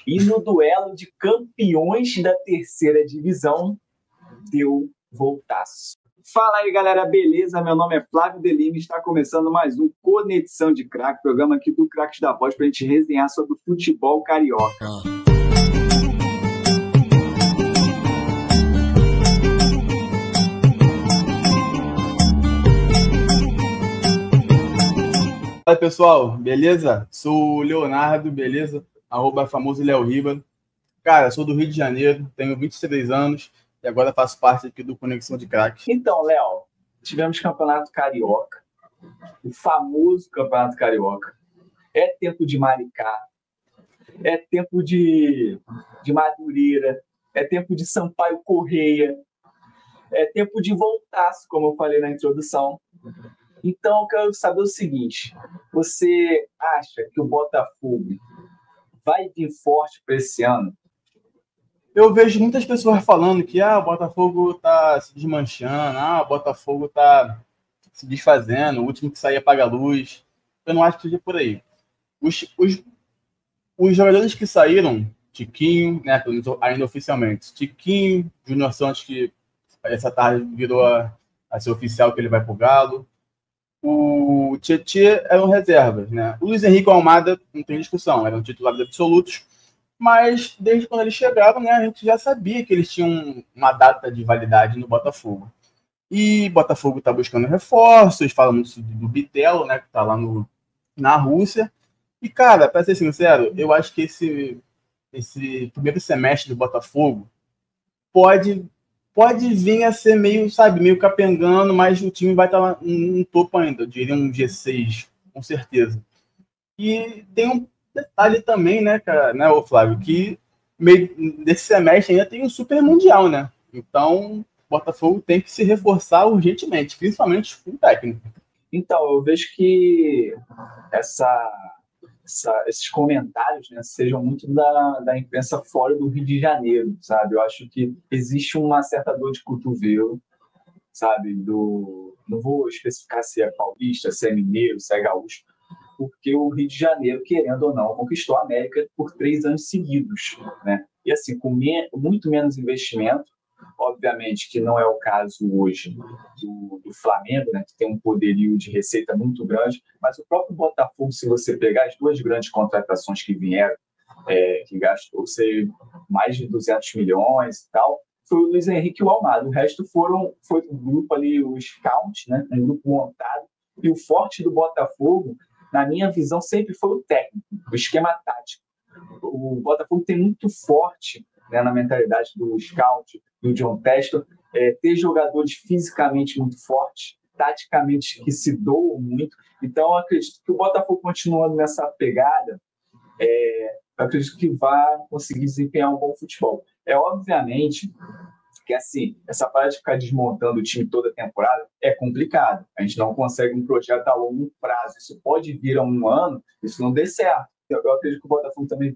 E no duelo de campeões da terceira divisão, deu voltaço. Fala aí, galera, beleza? Meu nome é Flávio Delima e está começando mais um Conexão de Craque, programa aqui do Craques da Voz, para a gente resenhar sobre o futebol carioca. Fala pessoal, beleza? Sou o Leonardo, beleza? @famoso Léo Riba. Cara, sou do Rio de Janeiro, tenho 23 anos e agora faço parte aqui do Conexão de Craque. Então, Léo, tivemos Campeonato Carioca, o famoso Campeonato Carioca. É tempo de Maricá, é tempo de Madureira, é tempo de Sampaio Correia, é tempo de voltaço, como eu falei na introdução. Então, eu quero saber o seguinte: você acha que o Botafogo vai vir forte para esse ano? Eu vejo muitas pessoas falando que o Botafogo tá se desmanchando, o Botafogo tá se desfazendo, o último que sair apaga a luz. Eu não acho que seja por aí. Os jogadores que saíram, Tiquinho, né, ainda oficialmente, Tiquinho, Júnior Santos, que essa tarde virou a ser oficial que ele vai pro Galo. O Tietê eram reservas, né? O Luiz Henrique e o Almada não tem discussão, eram titulares absolutos, mas desde quando eles chegaram, né, a gente já sabia que eles tinham uma data de validade no Botafogo. E o Botafogo está buscando reforços, fala muito do Bitelo, né, que está lá na Rússia. E, cara, para ser sincero, eu acho que esse primeiro semestre do Botafogo pode vir a ser meio capengando, mas o time vai estar no topo ainda, eu diria um G6, com certeza. E tem um detalhe também, né, cara, né, Flávio, que meio desse semestre ainda tem um Super Mundial, né? Então, o Botafogo tem que se reforçar urgentemente, principalmente com o técnico. Então, eu vejo que esses comentários, né, sejam muito da imprensa fora do Rio de Janeiro, sabe? Eu acho que existe uma certa dor de cotovelo, sabe? Não vou especificar se é paulista, se é mineiro, se é gaúcho, porque o Rio de Janeiro, querendo ou não, conquistou a América por 3 anos seguidos, né? E assim, com muito menos investimento, obviamente que não é o caso hoje do Flamengo, né, que tem um poderio de receita muito grande, mas o próprio Botafogo, se você pegar as duas grandes contratações que vieram, que gastou mais de 200 milhões e tal, foi o Luiz Henrique e o Almada. O resto foi um grupo ali, o Scout, né, um grupo montado, e o forte do Botafogo, na minha visão, sempre foi o técnico, o esquema tático. O Botafogo tem muito forte, né, na mentalidade do Scout, do John Textor, ter jogadores fisicamente muito fortes, taticamente que se doam muito. Então, eu acredito que o Botafogo, continuando nessa pegada, eu acredito que vai conseguir desempenhar um bom futebol. Obviamente que, assim, essa parada de ficar desmontando o time toda a temporada é complicado. A gente não consegue um projeto a longo prazo. Isso pode vir a um ano, isso não dê certo. Eu acredito que o Botafogo também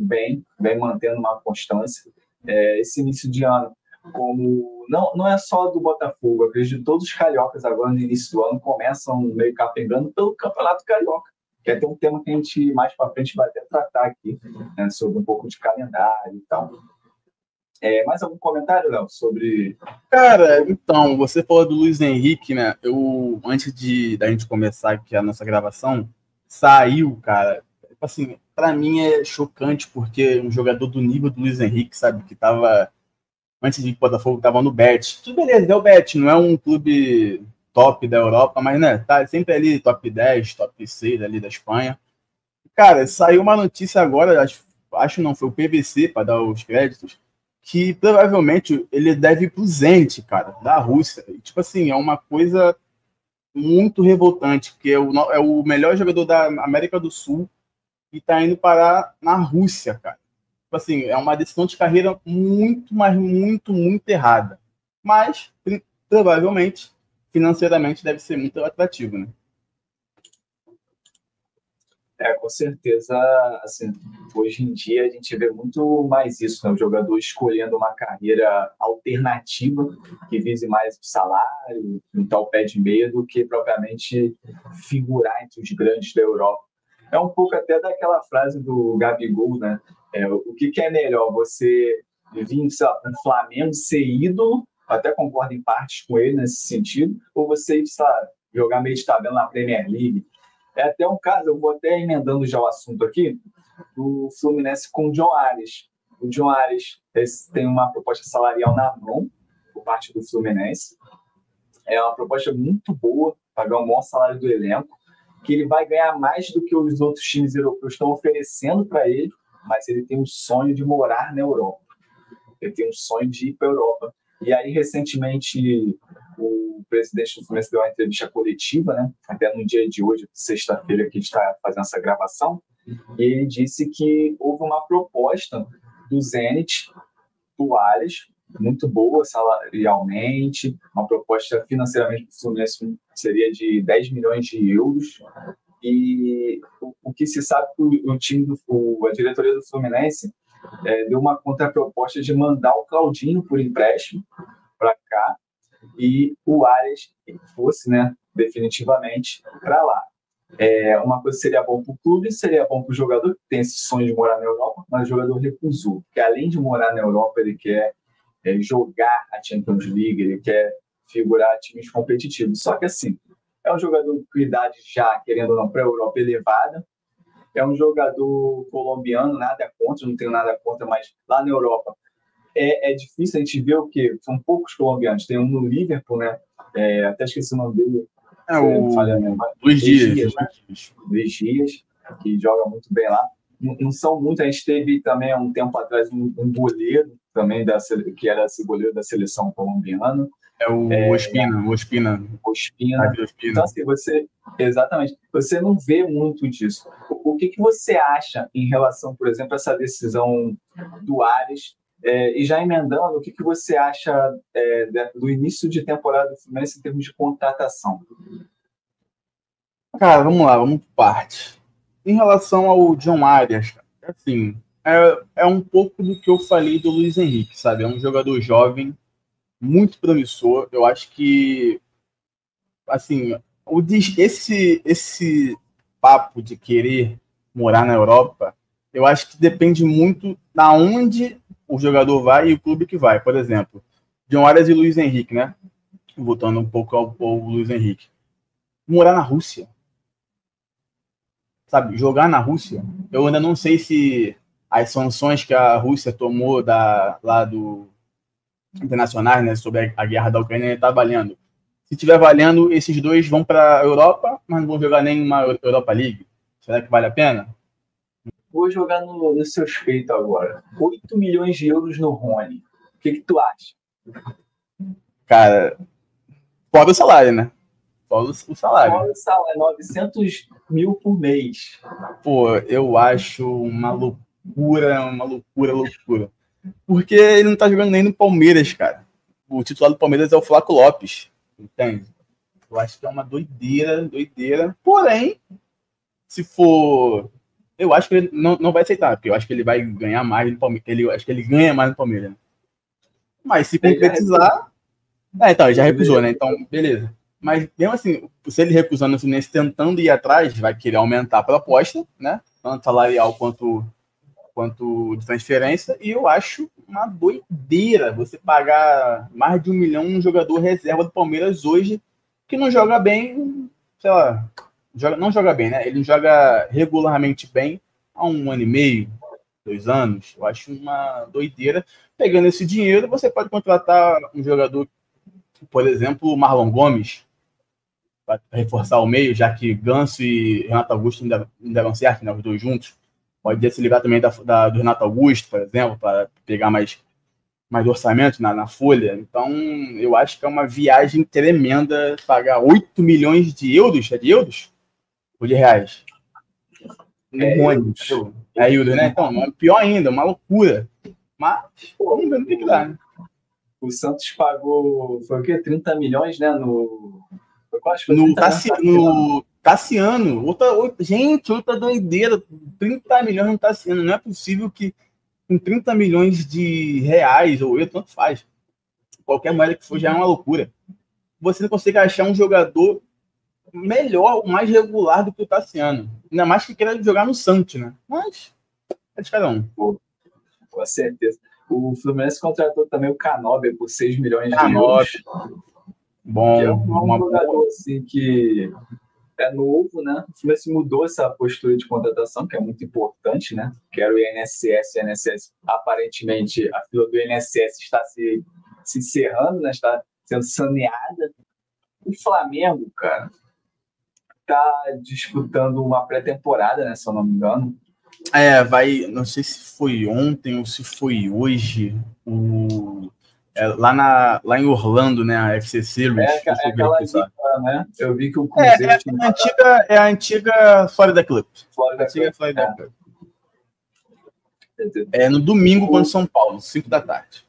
vem mantendo uma constância. Esse início de ano, como não é só do Botafogo, eu acredito que todos os cariocas agora no início do ano começam meio capengando pelo Campeonato Carioca, que é até um tema que a gente mais para frente vai até tratar aqui, né, sobre um pouco de calendário e tal. Mais algum comentário, Léo, sobre... Cara, então, você falou do Luiz Henrique, né? Antes da gente começar aqui a nossa gravação, saiu, cara. Assim, pra mim é chocante, porque um jogador do nível do Luiz Henrique, sabe, que tava, antes de ir pro Botafogo, tava no Bet. Tudo beleza, é o Bet, não é um clube top da Europa, mas, né, tá sempre ali top 10, top 6 ali da Espanha. Cara, saiu uma notícia agora, acho não, foi o PVC, para dar os créditos, que provavelmente ele deve ir pro Zenit, cara, da Rússia. E, tipo assim, é uma coisa muito revoltante, porque é o melhor jogador da América do Sul e tá indo parar na Rússia, cara. Tipo assim, é uma decisão de carreira muito, mas muito, muito errada. Mas, provavelmente, financeiramente deve ser muito atrativo, né? Com certeza, assim, hoje em dia a gente vê muito mais isso, né? O jogador escolhendo uma carreira alternativa que vise mais o salário, um tal pé de meia, do que propriamente figurar entre os grandes da Europa. É um pouco até daquela frase do Gabigol, né? O que é melhor? Você vir, sei lá, um Flamengo ser ídolo, até concordo em partes com ele nesse sentido, ou você, sei lá, jogar meio de tabela na Premier League. É até um caso, eu vou até emendando já o assunto aqui, do Fluminense com o John Ares. O John Ares tem uma proposta salarial na mão, por parte do Fluminense. É uma proposta muito boa, pagar um bom salário do elenco, que ele vai ganhar mais do que os outros times europeus estão oferecendo para ele, mas ele tem um sonho de morar na Europa. Ele tem um sonho de ir para a Europa. E aí, recentemente, o presidente do Fluminense deu uma entrevista coletiva, né? Até no dia de hoje, sexta-feira, que a gente está fazendo essa gravação, e ele disse que houve uma proposta do Zenit, do Ares, muito boa salarialmente, uma proposta financeiramente para o Fluminense seria de 10 milhões de euros, e o que se sabe que o time a diretoria do Fluminense deu uma contraproposta de mandar o Claudinho por empréstimo para cá e o Ares fosse, né, definitivamente para lá. Uma coisa seria bom para o clube, seria bom para o jogador que tem esse sonho de morar na Europa, mas o jogador recusou, porque além de morar na Europa, ele quer jogar a Champions League, ele quer figurar times competitivos. Só que assim, é um jogador com idade já, querendo ou não, para a Europa elevada, é um jogador colombiano, nada contra, não tenho nada contra, mas lá na Europa é difícil a gente ver o quê? São poucos colombianos. Tem um no Liverpool, né? Até esqueci o nome dele. Luiz Dias. Né? Luiz Dias, que joga muito bem lá. Não são muitos. A gente teve também, há um tempo atrás, um goleiro também, que era esse goleiro da seleção colombiana. Ospina. Então, assim, exatamente, você não vê muito disso. O que você acha em relação, por exemplo, a essa decisão do Ares? E já emendando, o que você acha do início de temporada do Fluminense em termos de contratação? Cara, vamos lá, vamos por parte. Em relação ao John Arias, assim, é um pouco do que eu falei do Luiz Henrique, sabe? É um jogador jovem, muito promissor. Eu acho que, assim, esse papo de querer morar na Europa, eu acho que depende muito da onde o jogador vai e o clube que vai. Por exemplo, John Arias e Luiz Henrique, né? Voltando um pouco ao Luiz Henrique. Morar na Rússia. Sabe, jogar na Rússia. Eu ainda não sei se as sanções que a Rússia tomou lá do internacionais, né, sobre a guerra da Ucrânia está valendo. Se estiver valendo, esses dois vão para a Europa, mas não vão jogar nenhuma Europa League. Será que vale a pena? Vou jogar no seu peito agora. 8 milhões de euros no Rony. O que tu acha? Cara, fora o salário, né? Fora o salário. Fora o salário, 900 mil por mês. Pô, eu acho uma loucura. Porque ele não tá jogando nem no Palmeiras, cara. O titular do Palmeiras é o Flaco Lopes, entende? Eu acho que é uma doideira. Porém, se for... Eu acho que ele não vai aceitar, porque eu acho que ele vai ganhar mais no Palmeiras. Eu acho que ele ganha mais no Palmeiras. Mas se concretizar... Então, ele já recusou, né? Então, beleza. Mas, mesmo assim, se ele recusando o Fluminense tentando ir atrás, vai querer aumentar a proposta, né? Tanto salarial quanto de transferência, e eu acho uma doideira você pagar mais de 1 milhão num jogador reserva do Palmeiras hoje, que não joga bem, sei lá, não joga bem, né? Ele joga regularmente bem há 1 ano e meio, 2 anos. Eu acho uma doideira. Pegando esse dinheiro, você pode contratar um jogador, por exemplo, o Marlon Gomes, para reforçar o meio, já que Ganso e Renato Augusto ainda deram certo, né, os dois juntos. Pode se livrar também do Renato Augusto, por exemplo, para pegar mais orçamento na folha. Então, eu acho que é uma viagem tremenda pagar 8 milhões de euros. É de euros? Ou de reais? Euros. É euros, né? Então, pior ainda, uma loucura. Mas, vamos ver no que dá, né? O Santos pagou, foi o quê? 30 milhões, né? No Tassiano. Outra doideira. 30 milhões no Tassiano. Não é possível que com 30 milhões de reais ou euros, tanto faz. Qualquer moeda que for já é uma loucura. Você não consegue achar um jogador melhor, mais regular do que o Tassiano. Ainda mais que queira jogar no Santos, né? Mas é de cada um. Com certeza. O Fluminense contratou também o Canóbia por 6 milhões de Canóbia. euros. Bom, Que é um jogador assim, que é novo, né? O Fluminense mudou essa postura de contratação, que é muito importante, né? Que era o INSS. O INSS, aparentemente, a fila do INSS está se encerrando, né? Está sendo saneada. O Flamengo, cara, está disputando uma pré-temporada, né? Se eu não me engano. Não sei se foi ontem ou se foi hoje, lá em Orlando, né, a FCC, Luiz. Aquela liga, né? Eu vi que o Cruzeiro é a antiga Florida Club. Florida Club. No domingo contra São Paulo, 5 da tarde.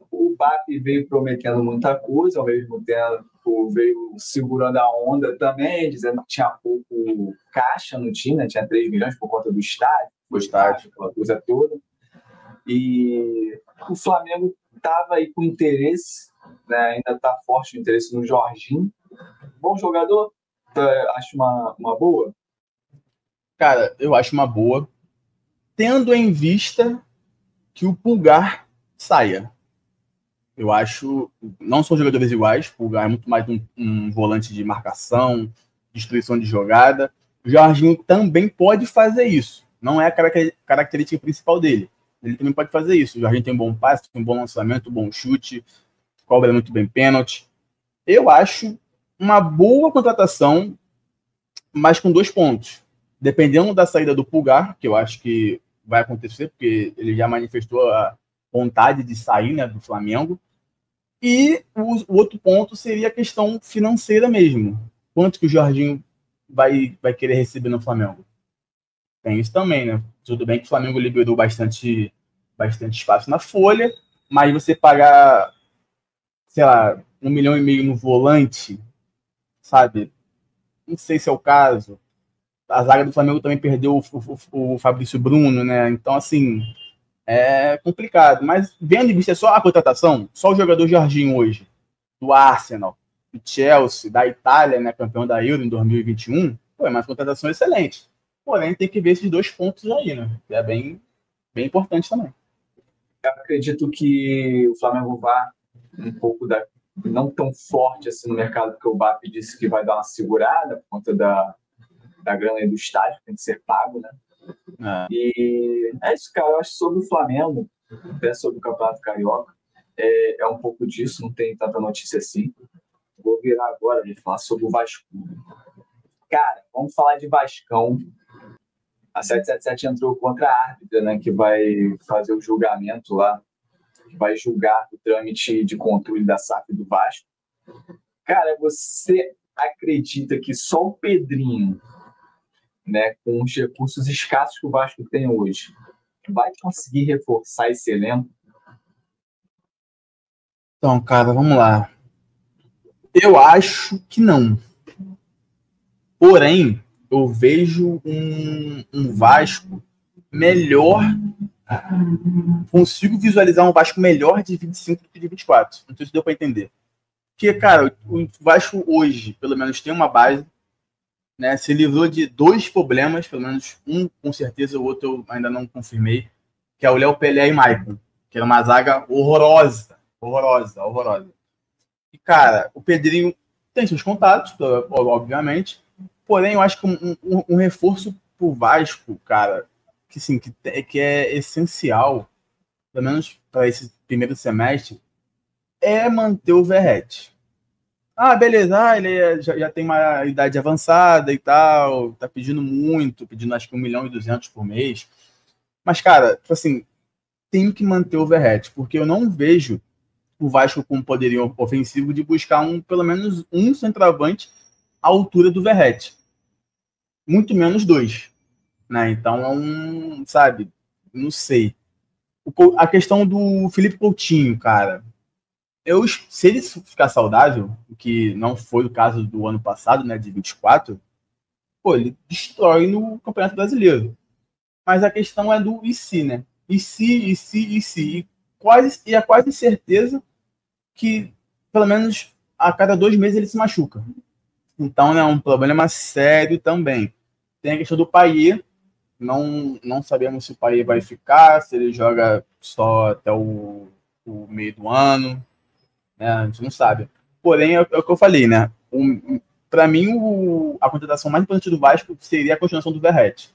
O BAP veio prometendo muita coisa, ao mesmo tempo veio segurando a onda também, dizendo que tinha pouco caixa no time, né? Tinha 3 milhões por conta do estádio, aquela coisa toda. E o Flamengo estava aí com interesse, né? Ainda está forte o interesse no Jorginho. Bom jogador? Acho uma boa? Cara, eu acho uma boa, tendo em vista que o Pulgar saia. Eu acho, não são jogadores iguais, o Pulgar é muito mais um volante de marcação, destruição de jogada. O Jorginho também pode fazer isso, não é a característica principal dele. Ele também pode fazer isso. O Jorginho tem um bom passe, tem um bom lançamento, um bom chute, cobra muito bem pênalti. Eu acho uma boa contratação, mas com 2 pontos. Dependendo da saída do Pulgar, que eu acho que vai acontecer, porque ele já manifestou a vontade de sair, né, do Flamengo. E o outro ponto seria a questão financeira mesmo. Quanto que o Jorginho vai querer receber no Flamengo? Tem isso também, né? Tudo bem que o Flamengo liberou bastante espaço na folha, mas você pagar, sei lá, 1,5 milhão no volante, sabe? Não sei se é o caso. A zaga do Flamengo também perdeu o Fabrício Bruno, né? Então, assim, é complicado. Mas, vendo em vista só a contratação, só o jogador Jorginho hoje, do Arsenal, do Chelsea, da Itália, né, campeão da Euro em 2021, é uma contratação excelente. Porém, tem que ver esses 2 pontos aí, né? Que é bem importante também. Eu acredito que o Flamengo vá um pouco não tão forte assim no mercado, porque o BAP disse que vai dar uma segurada por conta da grana aí do estádio, que tem que ser pago, né? E é isso, cara. Eu acho que sobre o Flamengo, até sobre o Campeonato Carioca, é um pouco disso, não tem tanta notícia assim. Vou virar agora e falar sobre o Vasco. Cara, vamos falar de Vascão. A 777 entrou contra a árbitra, né, que vai fazer o julgamento lá, que vai julgar o trâmite de controle da SAF do Vasco. Cara, você acredita que só o Pedrinho, né, com os recursos escassos que o Vasco tem hoje, vai conseguir reforçar esse elenco? Então, cara, vamos lá. Eu acho que não. Porém, eu vejo um Vasco melhor. Consigo visualizar um Vasco melhor de 25 do que de 24. Não sei se deu para entender. Porque, cara, o Vasco hoje, pelo menos, tem uma base, né? Se livrou de 2 problemas, pelo menos um, com certeza, o outro eu ainda não confirmei, que é o Léo Pelé e Maicon, que era uma zaga horrorosa. E, cara, o Pedrinho tem seus contatos, obviamente, porém, eu acho que um reforço pro Vasco, cara, que, assim, que é essencial, pelo menos para esse primeiro semestre, é manter o Verratti. Ah, beleza, ele já tem uma idade avançada e tal, tá pedindo muito, pedindo acho que 1.200.000 por mês. Mas, cara, assim, tem que manter o Verratti, porque eu não vejo o Vasco com poderio ofensivo de buscar pelo menos um centroavante à altura do Verratti. Muito menos 2. Né? Então, sabe, não sei. A questão do Felipe Coutinho, cara, se ele ficar saudável, o que não foi o caso do ano passado, né, de 24, ele destrói no Campeonato Brasileiro. Mas a questão é do e se, né? E se. E é quase certeza que, pelo menos, a cada 2 meses ele se machuca. Então, é um problema sério também. Tem a questão do Payet, Não sabemos se o Paê vai ficar, se ele joga só até o meio do ano, né? A gente não sabe. Porém, é o que eu falei, né? Para mim, a contratação mais importante do Vasco seria a continuação do Verratti,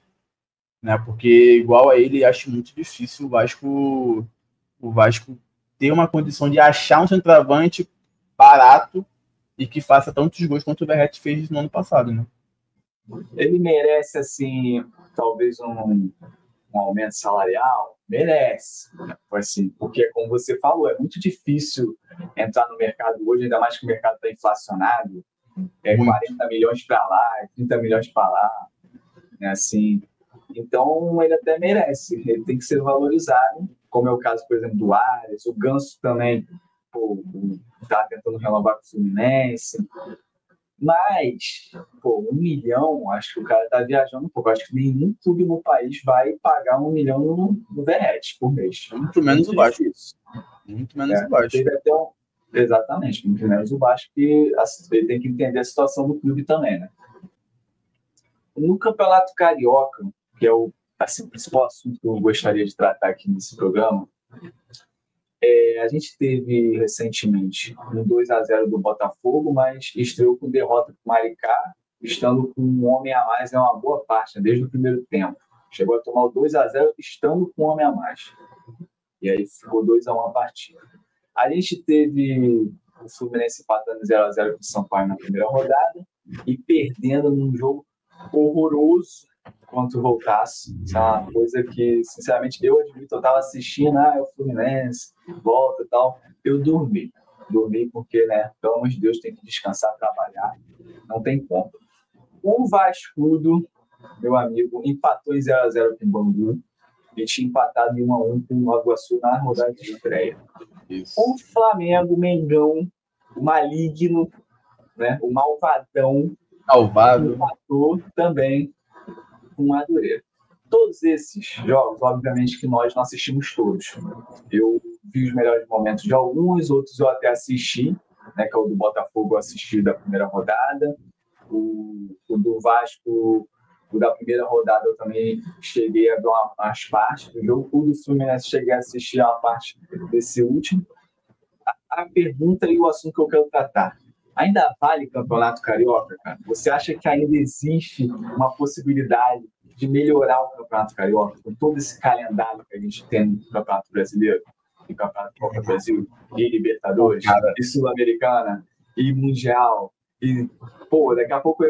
né? Porque, igual a ele, acho muito difícil o Vasco ter uma condição de achar um centroavante barato e que faça tantos gols quanto o Verratti fez no ano passado, né? Ele merece, assim, talvez um aumento salarial? Merece. Assim, porque, como você falou, é muito difícil entrar no mercado hoje, ainda mais que o mercado está inflacionado. 40 milhões para lá, 30 milhões para lá. Né, assim. Então, ele até merece. Ele tem que ser valorizado, como é o caso, por exemplo, do Arias. O Ganso também está tentando renovar com o Fluminense. Mas, 1 milhão, acho que o cara tá viajando um pouco. Acho que nenhum clube no país vai pagar 1 milhão no Verratti por mês. Muito menos o Vasco. Muito menos o Vasco. Exatamente, muito menos o Vasco, que ele tem que entender a situação do clube também, né? No Campeonato Carioca, que é o principal assunto que eu gostaria de tratar aqui nesse programa, a gente teve recentemente um 2-0 do Botafogo, mas estreou com derrota para o Maricá, estando com um homem a mais em uma boa parte, né, desde o primeiro tempo. Chegou a tomar o 2-0 estando com um homem a mais. E aí ficou 2-1 a partida. A gente teve o Fluminense empatando 0-0 com o São Paulo na primeira rodada e perdendo num jogo horroroso contra o Voltaço. Isso é uma coisa que, sinceramente, eu admito, eu estava assistindo, o Fluminense, volta e tal. Eu dormi porque, né, pelo amor de Deus, tem que descansar, trabalhar. Não tem como. O Vascudo, meu amigo, empatou em 0-0 com o Bangu e tinha empatado em 1-1 com o Nova Iguaçu na rodada de estreia. O Flamengo, Mengão, o maligno, né, o malvadão, empatou também com o Madureira. Todos esses jogos, obviamente, que nós não assistimos todos. Eu vi os melhores momentos de alguns, outros eu até assisti, né, que é o do Botafogo eu assisti da primeira rodada, o do Vasco, o da primeira rodada eu também cheguei a ver umas partes do jogo, o do Fluminense cheguei a assistir uma parte desse último. A pergunta e o assunto que eu quero tratar: ainda vale Campeonato Carioca, cara? Você acha que ainda existe uma possibilidade de melhorar o Campeonato Carioca com todo esse calendário que a gente tem no Campeonato Brasileiro, no Campeonato Copa do Brasil, e Libertadores, e Sul-Americana, e Mundial, e, daqui a pouco...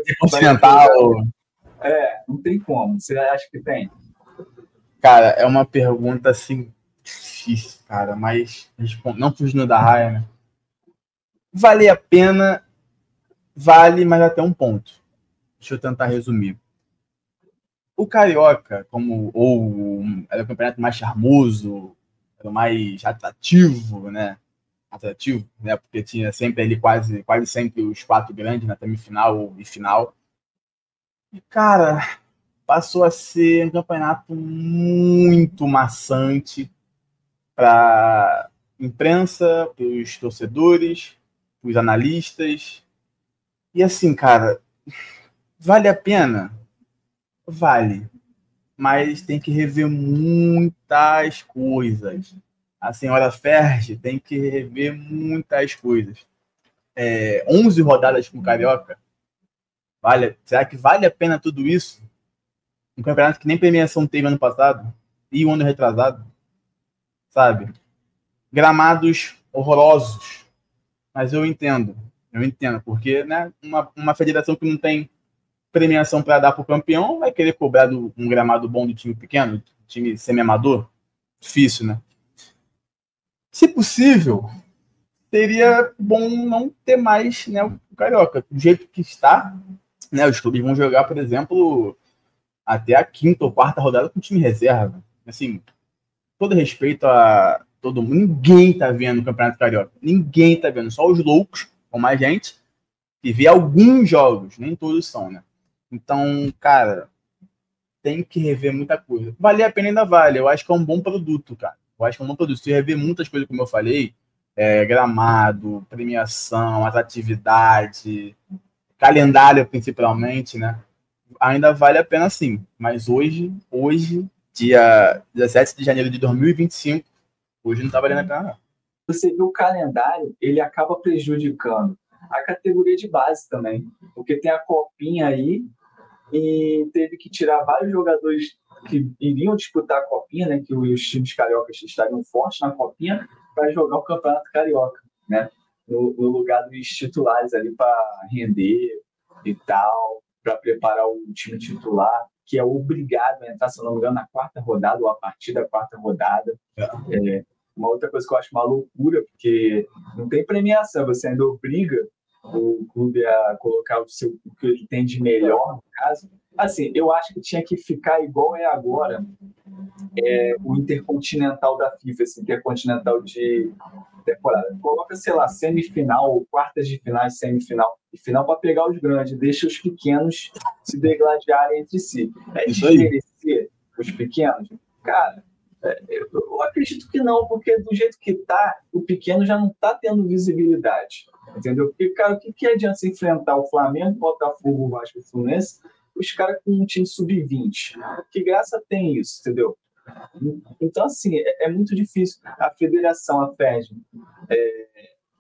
Não tem como. Você acha que tem? Cara, é uma pergunta, assim, difícil, cara, mas não fugindo da raia, né? Vale a pena, vale, mas até um ponto. Deixa eu tentar resumir. O Carioca, era o campeonato mais charmoso, era o mais atrativo, né? Porque tinha sempre ali quase sempre os 4 grandes na semifinal e final. E, cara, passou a ser um campeonato muito maçante para imprensa, para os torcedores, para os analistas. E assim, cara, vale a pena? Vale. Mas tem que rever muitas coisas. A senhora Ferge tem que rever muitas coisas. 11 rodadas com o Carioca. Será que vale a pena tudo isso? Um campeonato que nem premiação teve ano passado e o ano retrasado. Sabe? Gramados horrorosos. Mas eu entendo, porque, né, uma federação que não tem premiação para dar para o campeão vai querer cobrar um gramado bom do time pequeno, time semi-amador? Difícil, né? Se possível, seria bom não ter mais, né, o Carioca. Do jeito que está, né, os clubes vão jogar, por exemplo, até a 5ª ou 4ª rodada com o time reserva. Assim, todo respeito a todo mundo, ninguém tá vendo o Campeonato Carioca. Ninguém tá vendo, só os loucos, com mais gente, que vê alguns jogos, nem todos são, né? Então, cara, tem que rever muita coisa. Vale a pena, ainda vale. Eu acho que é um bom produto, cara. Eu acho que é um bom produto. Se rever muitas coisas, como eu falei, gramado, premiação, atratividade, calendário, principalmente, né? ainda vale a pena sim. Mas hoje, dia 17 de janeiro de 2025, hoje não tá valendo a pena, não. Você vê o calendário, ele acaba prejudicando a categoria de base também, porque tem a copinha aí e teve que tirar vários jogadores que iriam disputar a copinha, né, que os times cariocas estariam fortes na copinha para jogar o campeonato carioca, né, no lugar dos titulares ali para render e tal, para preparar o time titular, que é obrigado a entrar, se não me engano, na quarta rodada ou a partir da quarta rodada. Uma outra coisa que eu acho uma loucura, porque não tem premiação, você ainda obriga o clube a colocar o que ele tem de melhor, no caso. Assim, eu acho que tinha que ficar igual é agora o Intercontinental da FIFA, esse Intercontinental de temporada. Coloca, sei lá, semifinal, quartas de final, semifinal e final para pegar os grandes, deixa os pequenos se degladiarem entre si. É desmerecer os pequenos? Cara, eu acredito que não, porque do jeito que tá, o pequeno já não tá tendo visibilidade, entendeu? Porque, cara, o que adianta você enfrentar o Flamengo, o Botafogo, o Vasco e o Fluminense, os caras com um time sub-20? Que graça tem isso, entendeu? Então, assim, é muito difícil. A federação, a FED,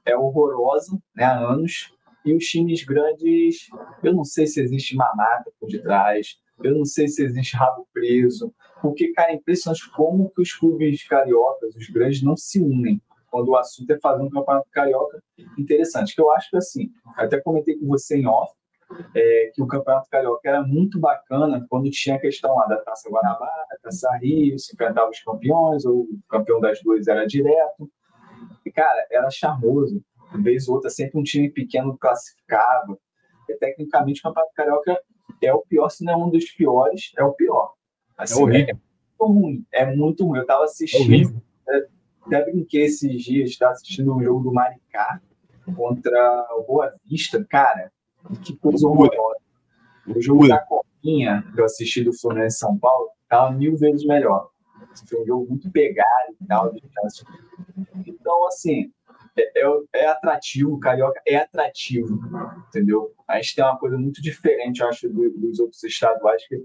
é horrorosa, né, há anos, e os times grandes, eu não sei se existe mamata por detrás, eu não sei se existe rabo preso, porque, cara, é impressionante como que os clubes cariocas, os grandes, não se unem quando o assunto é fazer um campeonato carioca interessante. Que eu acho que, assim, até comentei com você em off, que o campeonato carioca era muito bacana quando tinha a questão lá da Taça Guanabara, da Taça Rio, se enfrentava os campeões, ou o campeão das duas era direto. E, cara, era charmoso. Uma vez ou outra, sempre um time pequeno classificava. E, tecnicamente, o Campeonato Carioca é o pior, se não é um dos piores, é o pior. Assim, é horrível. Muito ruim. É muito ruim. Eu estava assistindo, até brinquei esses dias, estava assistindo um jogo do Maricá contra o Boa Vista. Cara, que coisa horrorosa. O jogo da Copinha, que eu assisti do Fluminense São Paulo, estava 1000 vezes melhor. Foi um jogo muito pegado e tal. Então, assim, é atrativo, o Carioca é atrativo, entendeu? A gente tem uma coisa muito diferente, eu acho, dos outros estaduais, que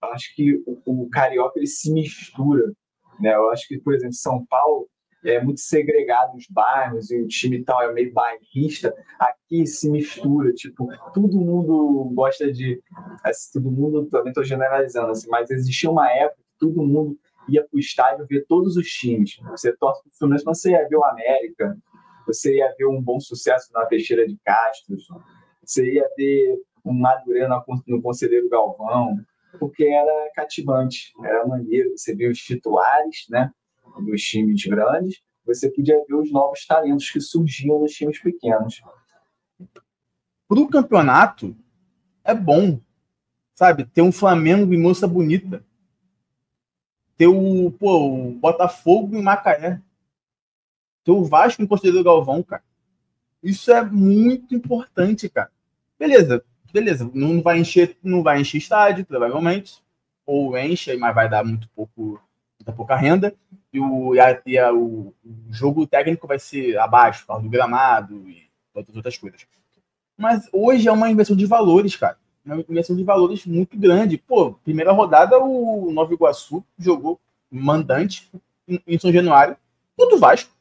acho que o Carioca, ele se mistura, né? Eu acho que, por exemplo, São Paulo é muito segregado os bairros e o time e tal é meio bairrista. Aqui se mistura, tipo, todo mundo gosta de... Assim, todo mundo, também estou generalizando, assim, mas existia uma época que todo mundo ia para o estádio ver todos os times. Você torce para o Fluminense, você ia ver o América, você ia ver um Bom Sucesso na Teixeira de Castro, você ia ver um Madureira no Conselheiro Galvão, porque era cativante, era maneiro. Você via os titulares, né, dos times grandes, você podia ver os novos talentos que surgiam nos times pequenos. Para o campeonato, é bom, sabe? Ter um Flamengo em Moça Bonita. Ter o Botafogo em Macaé. Ter o Vasco em Conselheiro Galvão, cara. Isso é muito importante, cara. Beleza. Não vai encher estádio, provavelmente. Ou enche, mas vai dar muita pouca renda. E o jogo técnico vai ser abaixo, por causa do gramado e todas outras coisas. Mas hoje é uma inversão de valores, cara. Uma inversão de valores muito grande. Pô, primeira rodada, o Nova Iguaçu jogou mandante em São Januário contra o Vasco.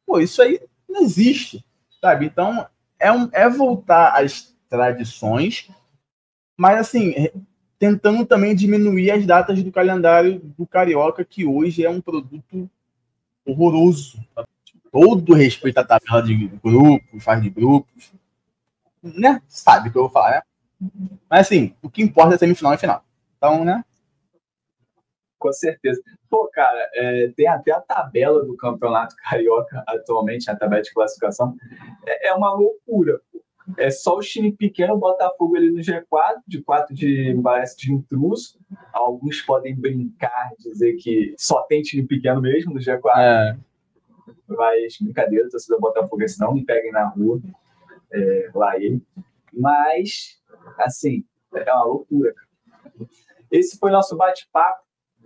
Pô, isso aí não existe, sabe? Então, é voltar às tradições, mas, assim, tentando também diminuir as datas do calendário do Carioca, que hoje é um produto horroroso. Todo respeito à tabela de grupos, fase de grupos, né? Sabe o que eu vou falar, né? Mas, assim, o que importa é semifinal e final. Então, né? Com certeza. Pô, cara, tem até a tabela do Campeonato Carioca atualmente, a tabela de classificação. É uma loucura. É só o time pequeno, o Botafogo ali no G4, de 4 parece de intruso. Alguns podem brincar, dizer que só tem time pequeno mesmo no G4. Mas, brincadeira, torcida Botafogo, não me peguem na rua, lá ele. Mas, assim, é uma loucura. Esse foi nosso bate-papo.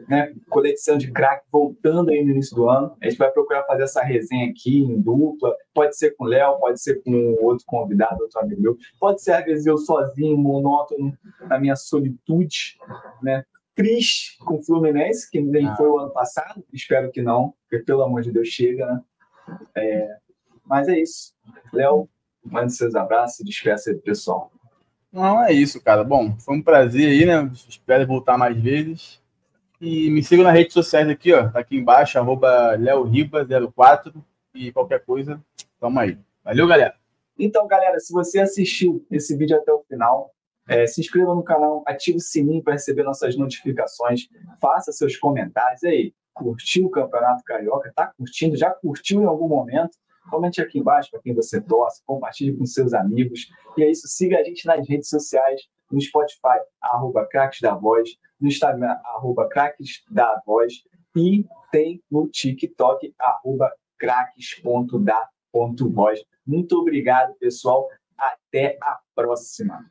né, Conexão de Crack voltando aí no início do ano. A gente vai procurar fazer essa resenha aqui em dupla. Pode ser com o Léo, pode ser com outro convidado, outro amigo meu. Pode ser, às vezes, eu sozinho, monótono, na minha solitude, né? Triste com o Fluminense, que nem foi o ano passado. Espero que não, porque, pelo amor de Deus, chega, né? Mas é isso. Léo, mande seus abraços e despeça aí do pessoal. Não, é isso, cara. Bom, foi um prazer aí, né? Espero voltar mais vezes. E me sigam nas redes sociais aqui, ó. Tá aqui embaixo, @LeoRiba04. E qualquer coisa, tamo aí. Valeu, galera. Então, galera, se você assistiu esse vídeo até o final, se inscreva no canal, ative o sininho para receber nossas notificações, faça seus comentários. E aí, curtiu o Campeonato Carioca? Tá curtindo? Já curtiu em algum momento? Comente aqui embaixo para quem você torce, compartilhe com seus amigos. E é isso, siga a gente nas redes sociais, no Spotify, @craquesdavoz, no Instagram, @craquesdavoz, e tem no TikTok, @craques.da.voz. Muito obrigado, pessoal. Até a próxima.